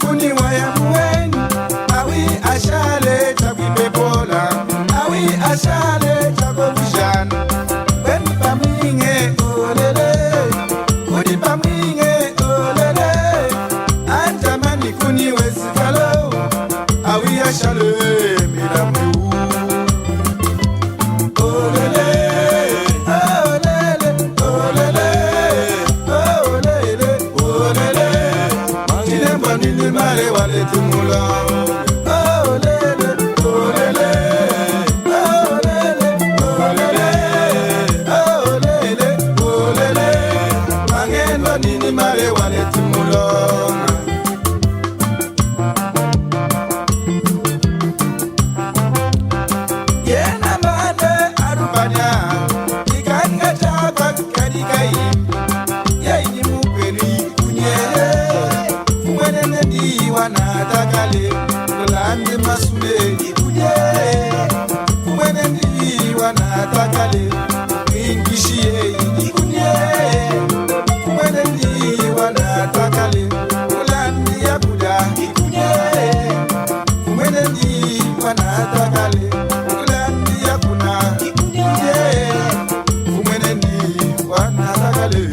kuni waya mweni awi ashale tabibe bola awi ashale tagovishan ben paminge olele kuni paminge olele antamani kuni wesikalo awi ashale milamu olele olele olele olele olele tinemba nini mare wale tumula olele olele olele olele olele olele mangemba nini mare wale tumula yena mane arubanya ikanga chapa kadikai yaini muperi kunye fumene ndi wanatakale kulande masule kunye fumene ndi wanatakale ingishie kunye fumene ndi wanatakale kulande yabuda kunye fumene ndi wanatakale kulande yakuna kunye fumene ndi wanatakale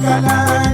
Kala